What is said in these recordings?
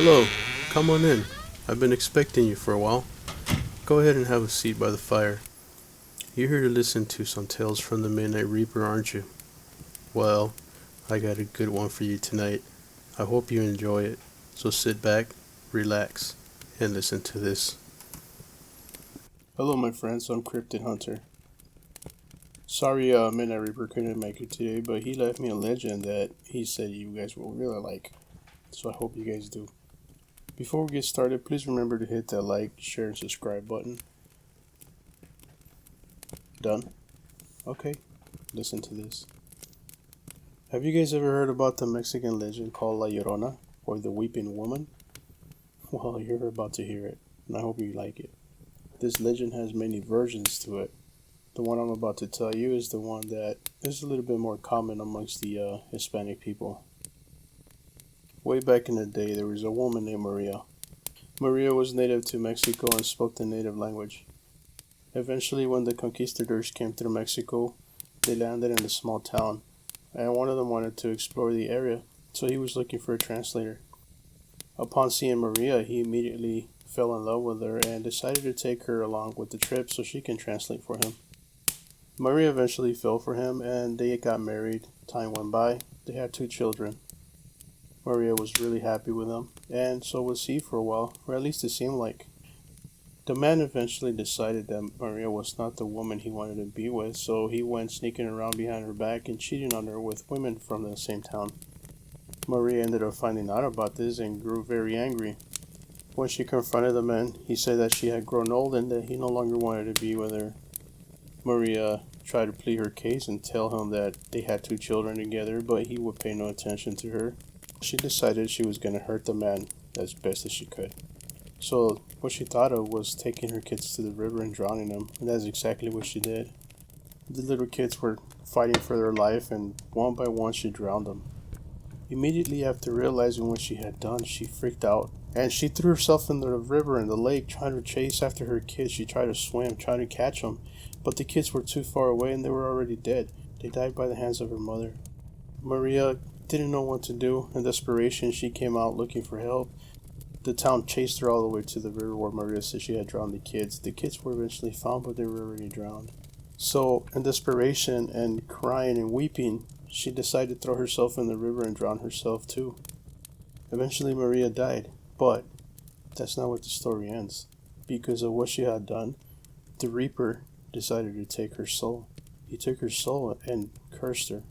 Hello, come on in. I've been expecting you for a while. Go ahead and have a seat by the fire. You're here to listen to some tales from the Midnight Reaper, aren't you? Well, I got a good one for you tonight. I hope you enjoy it. So sit back, relax, and listen to this. Hello, my friends. I'm Cryptid Hunter. Sorry, Midnight Reaper couldn't make it today, but he left me a legend that he said you guys will really like. So I hope you guys do. Before we get started, please remember to hit that like, share, and subscribe button. Done? Okay, listen to this. Have you guys ever heard about the Mexican legend called La Llorona, or the Weeping Woman? Well, you're about to hear it, and I hope you like it. This legend has many versions to it. The one I'm about to tell you is the one that is a little bit more common amongst the Hispanic people. Way back in the day, there was a woman named Maria. Maria was native to Mexico and spoke the native language. Eventually, when the conquistadors came through Mexico, they landed in a small town, and one of them wanted to explore the area, so he was looking for a translator. Upon seeing Maria, he immediately fell in love with her and decided to take her along with the trip so she can translate for him. Maria eventually fell for him, and they got married. Time went by. They had 2 children. Maria was really happy with him, and so was he for a while, or at least it seemed like. The man eventually decided that Maria was not the woman he wanted to be with, so he went sneaking around behind her back and cheating on her with women from the same town. Maria ended up finding out about this and grew very angry. When she confronted the man, he said that she had grown old and that he no longer wanted to be with her. Maria tried to plead her case and tell him that they had 2 children together, but he would pay no attention to her. She decided she was going to hurt the man as best as she could. So what she thought of was taking her kids to the river and drowning them, and that's exactly what she did. The little kids were fighting for their life, and one by one she drowned them. Immediately after realizing what she had done, she freaked out, and she threw herself in the river and the lake trying to chase after her kids. She tried to swim, trying to catch them, but the kids were too far away and they were already dead. They died by the hands of her mother. Maria didn't know what to do. In desperation, she came out looking for help. The town chased her all the way to the river where Maria said she had drowned the kids. The kids were eventually found, but they were already drowned. So, in desperation and crying and weeping, she decided to throw herself in the river and drown herself too. Eventually, Maria died, but that's not where the story ends. Because of what she had done, the Reaper decided to take her soul. He took her soul and cursed her.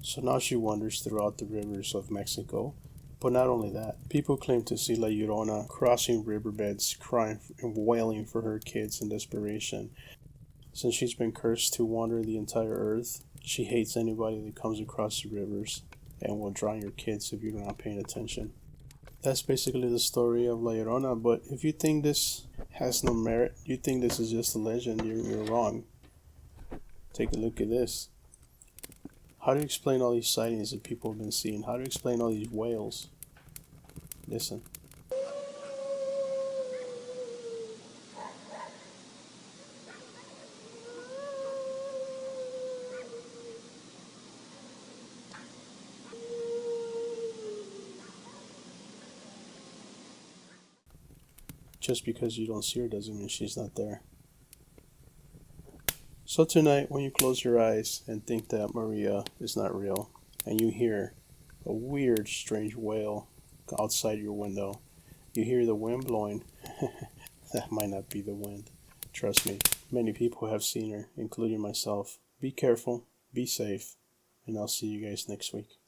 So now she wanders throughout the rivers of Mexico. But not only that, people claim to see La Llorona crossing riverbeds, crying and wailing for her kids in desperation. Since she's been cursed to wander the entire earth, she hates anybody that comes across the rivers and will drown your kids if you're not paying attention. That's basically the story of La Llorona, but if you think this has no merit, you think this is just a legend, you're wrong. Take a look at this. How do you explain all these sightings that people have been seeing? How do you explain all these whales? Listen. Just because you don't see her doesn't mean she's not there. So tonight, when you close your eyes and think that Maria is not real, and you hear a weird, strange wail outside your window, you hear the wind blowing, that might not be the wind. Trust me, many people have seen her, including myself. Be careful, be safe, and I'll see you guys next week.